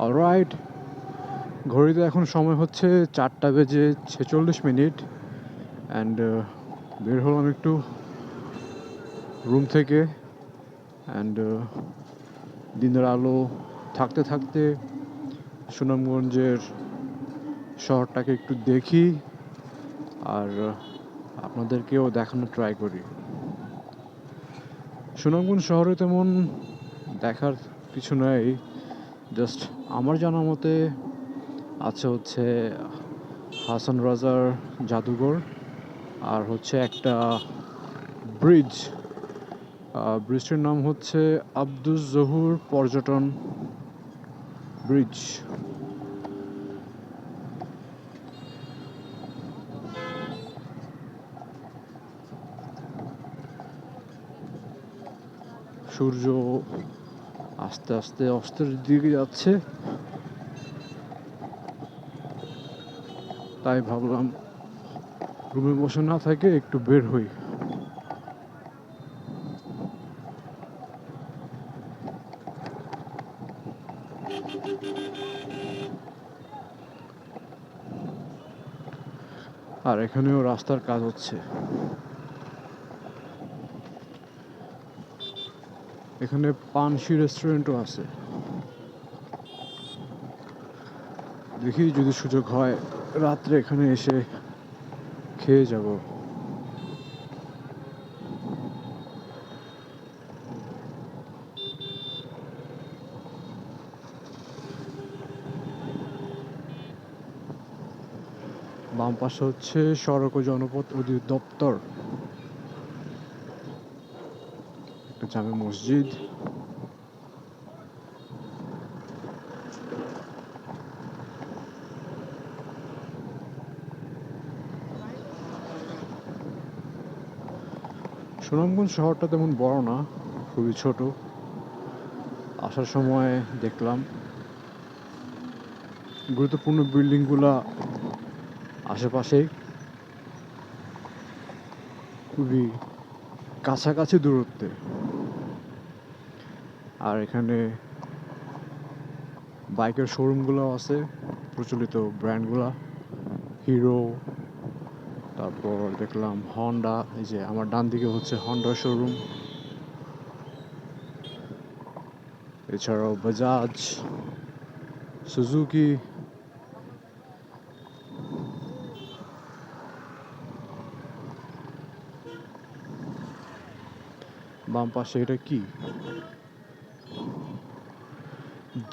Alright, ঘড়িতে এখন সময় হচ্ছে 4:46 অ্যান্ড বের হলাম একটু রুম থেকে। অ্যান্ড দিনের আলো থাকতে থাকতে সুনামগঞ্জের শহরটাকে একটু দেখি আর আপনাদেরকেও দেখানোর ট্রাই করি। সুনামগঞ্জ শহরে তেমন দেখার কিছু নাই, জাস্ট আমার জানা মতে আছে হচ্ছে হাসান রাজার জাদুঘর, আর হচ্ছে একটা ব্রিজ। ব্রিজটির নাম হচ্ছে আব্দুস জহুর পর্যটন ব্রিজ। সূর্য আস্তে আস্তে অস্তের দিকে যাচ্ছে, তাই ভাবলাম রুমে বসে না থেকে একটু বের হই। আর এখানেও রাস্তার কাজ হচ্ছে। এখানে পানসি রেস্টুরেন্টও আছে। দেখি যদি সুযোগ হয় রাত্রে এখানে এসে খেয়ে যাব। বাম পাশে হচ্ছে সড়ক ও জনপথ অধিদপ্তর, একটা জামে মসজিদ। সুনামগঞ্জ শহরটা তেমন বড় না, খুবই ছোট। আসার সময় দেখলাম গুরুত্বপূর্ণ বিল্ডিংগুলা আশেপাশেই, খুবই কাছাকাছি দূরত্বে। আর এখানে বাইকের শোরুমগুলো আছে, প্রচলিত ব্র্যান্ডগুলা, হিরো, তারপর দেখলাম হন্ডা। এই যে আমার ডান দিকে হচ্ছে হন্ডা শোরুম, এছাড়াও বাজাজ, সুজুকি। বাম পাশে এটা কি?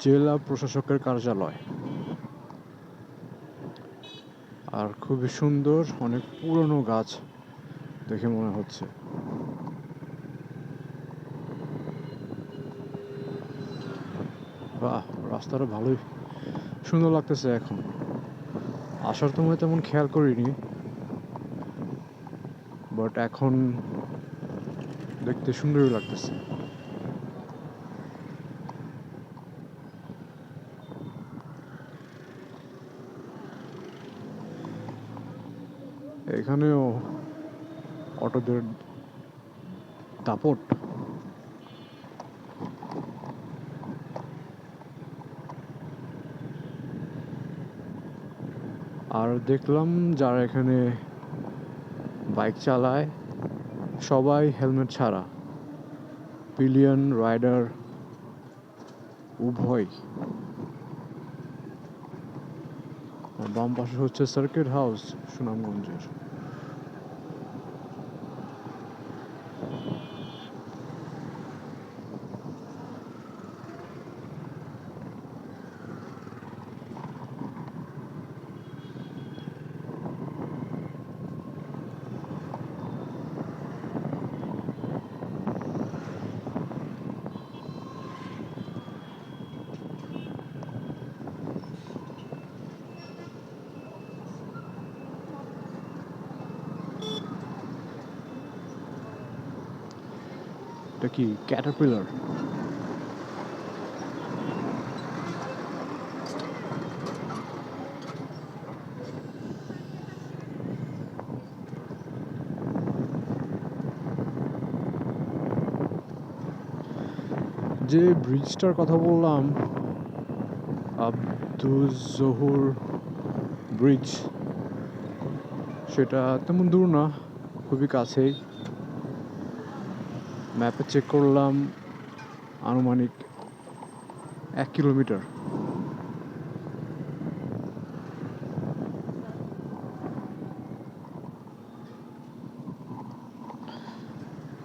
জেলা প্রশাসকের কার্যালয়। আর খুবই সুন্দর, অনেক পুরনো গাছ দেখে মনে হচ্ছে। বাহ, রাস্তাটা ভালোই সুন্দর লাগতেছে এখন। আসার সময় তেমন খেয়াল করিনি, বাট এখন দেখতে সুন্দরই লাগতেছে। এখানেও অটোদের দাপট। আর দেখলাম যারা এখানে বাইক চালায় সবাই হেলমেট ছাড়া, পিলিয়ন রাইডার উভয়। বাম পাশে হচ্ছে সার্কিট হাউস সুনামগঞ্জের। এটা কি ক্যাটারপিলার? যে ব্রিজটার কথা বললাম আব্দুল জহুর ব্রিজ, সেটা তেমন দূর না, খুবই কাছেই। ম্যাপে চেক করলাম আনুমানিক 1 কিলোমিটার।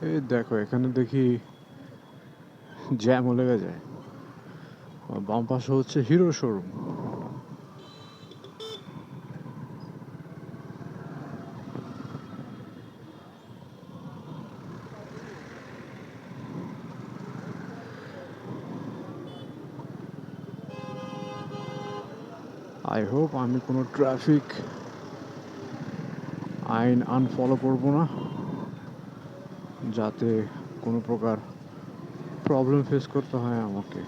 এই দেখো এখানে দেখি জ্যামও লেগে যায়। বাম পাশে হচ্ছে হিরো শোরুম। আই হোপ আমি কোনো ট্রাফিক আইন আনফলো করবো না, যাতে কোনো প্রকার প্রবলেম ফেস করতে হয় আমাকে।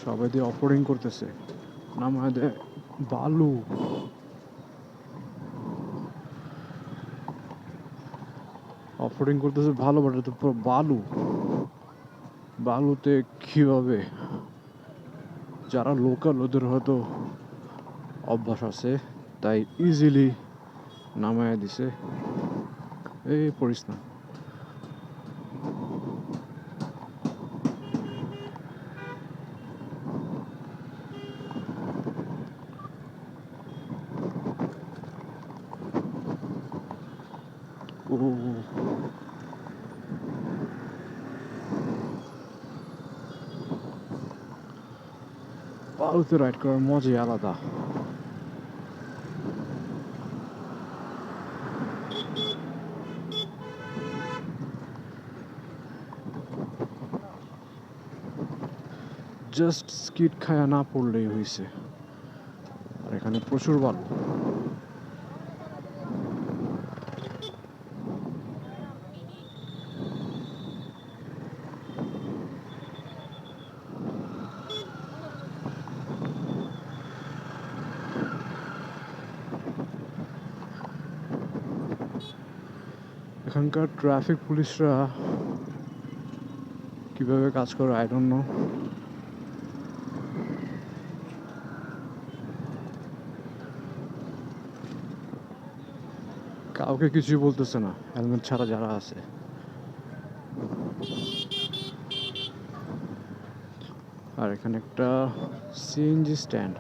সবাই দিয়ে অফরোডিং করতেছে, নামায় দেয় বালু। অফরোডিং করতেছে ভালো, বাট এটা তো পুরো বালু। বালুতে কিভাবে, যারা লোকাল ওদের হয়তো অভ্যাস আছে, তাই ইজিলি নামায় দিছে। এই পড়িস না। ও, বালুতে রাইড করার মজাই আলাদা। জাস্ট স্কিড খায়া না পড়লেই হয়েছে। আর এখানে প্রচুর বালু। এখানকার ট্রাফিক পুলিশরা কিভাবে কাজ করে আই ডোন্ট নো। কাউকে কিছুই বলতেছে না, হেলমেট ছাড়া যারা আছে। আর এখানে একটা সিএনজি স্ট্যান্ড।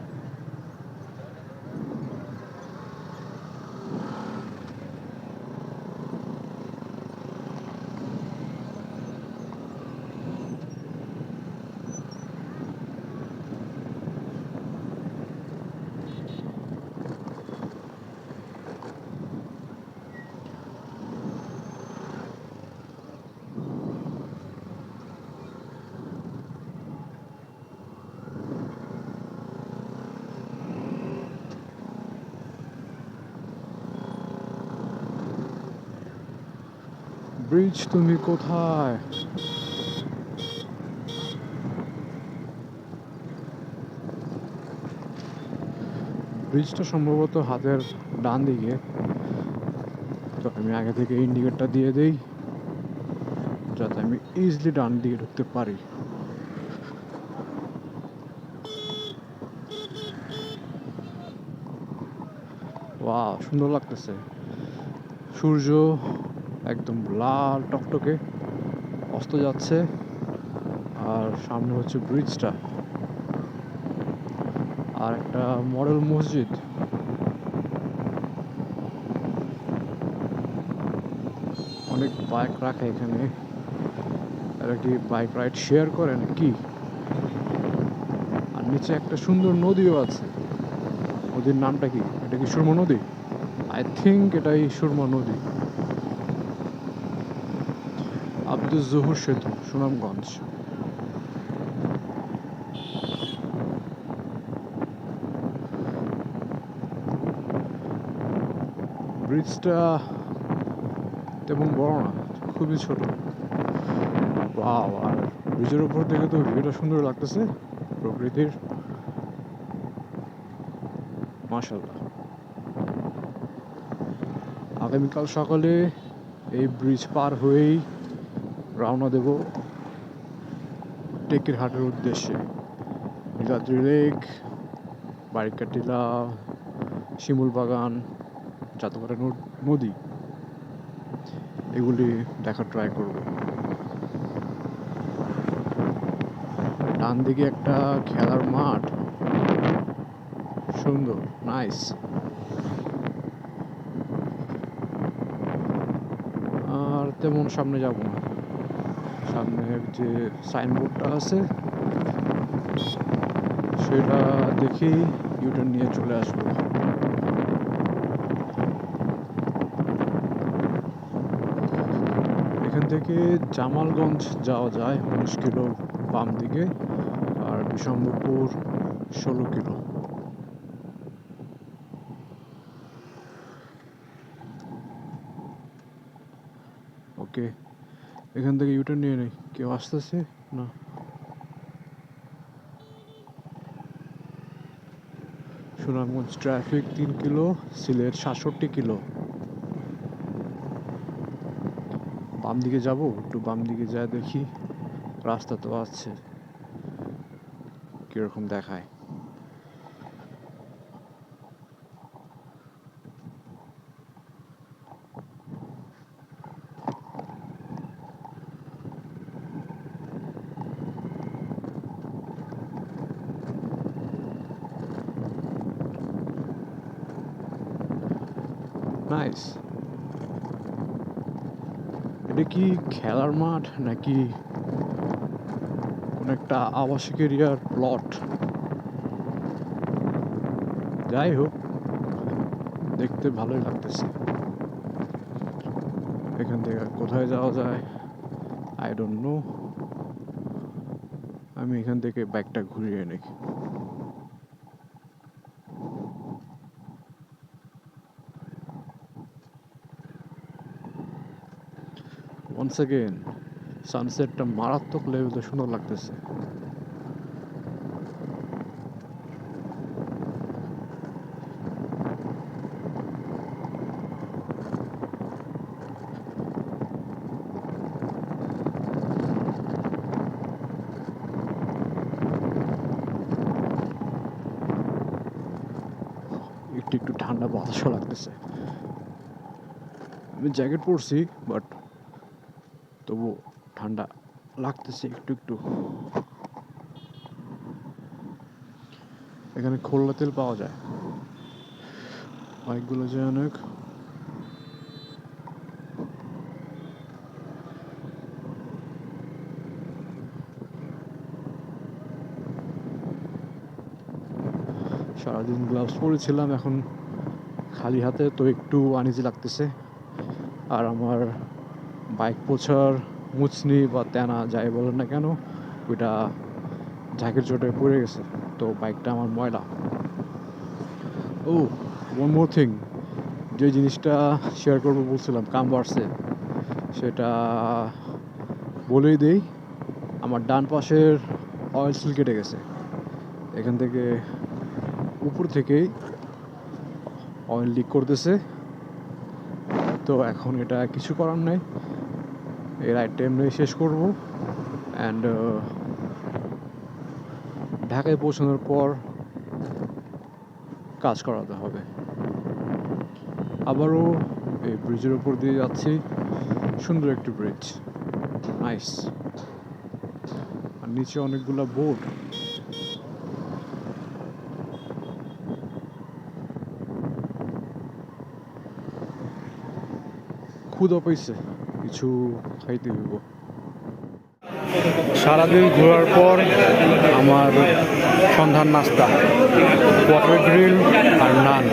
ব্রিজ, তুমি কোথায়? ব্রিজটা সম্ভবত হাতের ডান দিকে, তো আমি আগে থেকে ইন্ডিকেটরটা দিয়ে দেই যাতে আমি ইজিলি ডান দিকে ঢুকতে পারি। ওয়াও, সুন্দর লাগতেছে। সূর্য একদম লাল টকটকে অস্ত যাচ্ছে, আর সামনে হচ্ছে ব্রিজটা, আর একটা মডেল মসজিদ। অনেক বাইক রাখে এখানে। এরা কি বাইক রাইড শেয়ার করে নাকি? আর নিচে একটা সুন্দর নদীও আছে। নদীর নামটা কি? এটা কি সুরমা নদী? আই থিঙ্ক এটাই সুরমা নদী। আব্দুল জহুর সেতু, সুনামগঞ্জ। ব্রিজটা তেমন বড় না, খুবই ছোট। ওয়াও, আর ব্রিজের উপর থেকে তো ভিউটা সুন্দর লাগতেছে প্রকৃতির। মাশাআল্লাহ। আগামীকাল সকালে এই ব্রিজ পার হয়েই রওনা দেব টেকেরহাটের উদ্দেশ্যে। নীলাদ্রি লেক, বারিকাটিলা, শিমুল বাগান, জাতপাড়া নদী, এগুলি দেখার ট্রাই করব। ডান দিকে একটা খেলার মাঠ, সুন্দর, নাইস। আর তেমন সামনে যাব না, সামনে যে সাইনবোর্ডটা আছে সেটা দেখি ইউটার্ন নিয়ে চলে আসবো। এখান থেকে জামালগঞ্জ যাওয়া যায় 19 কিলো বাম দিকে, আর বিশম্বরপুর 16 কিলো। ওকে, এখান থেকে ইউটার্ন নিয়ে নেই। কেউ আসতেছে না? Sunamganj traffic 3 kilo, Sylhet 67 kilo. বাম দিকে যাব, একটু বাম দিকে যা দেখি, রাস্তা তো আছে, কিরকম দেখায়। নাইস। এটা কি খেলার মাঠ নাকি কোন একটা আবাসিক এরিয়ার প্লট? যাই হোক, দেখতে ভালোই লাগতেছে। এখান থেকে কোথায় যাওয়া যায় আই ডোন্ট নো। আমি এখান থেকে বাইকটা ঘুরিয়ে নিই। ওয়ান্স অ্যাগেন সানসেটটা মারাত্মক লেভেলে সুন্দর লাগতেছে। একটু একটু ঠান্ডা বাতাসও লাগতেছে। আমি জ্যাকেট পরছি, বাট তবু ঠান্ডা লাগতেছে একটু একটু। এখানে খোলা তেল পাওয়া যায়, বাইকগুলো যায় অনেক। সারাদিন গ্লাভস পরেছিলাম, এখন খালি হাতে তো একটু আনইজি লাগতেছে। আর আমার বাইক পোছার মুছনি বা তেনা যাই বলেন না কেন, ওইটা ঝাঁকের চোটে পড়ে গেছে, তো বাইকটা আমার ময়লা। ও, ওয়ান মোর থিং, যে জিনিসটা শেয়ার করবো বলছিলাম কামবার্সে, সেটা বলেই দেই। আমার ডান পাশের অয়েল সিল কেটে গেছে। এখান থেকে উপর থেকেই অয়েল লিক করতেছে, তো এখন এটা কিছু করার নাই, এর আইটেম শেষ করবো। অ্যান্ড ঢাকায় পৌঁছানোর পর কাজ করাতে হবে। আবারও এই ব্রিজের উপর দিয়ে যাচ্ছি, সুন্দর একটি ব্রিজ, নাইস। আর নিচে অনেকগুলা বোট। ক্ষুধা পাইছে, কিছু খাইতে হইব। সারাদিন ঘোরার পর আমার সন্ধ্যার নাস্তা, ওয়াটার গ্রিল আর নান।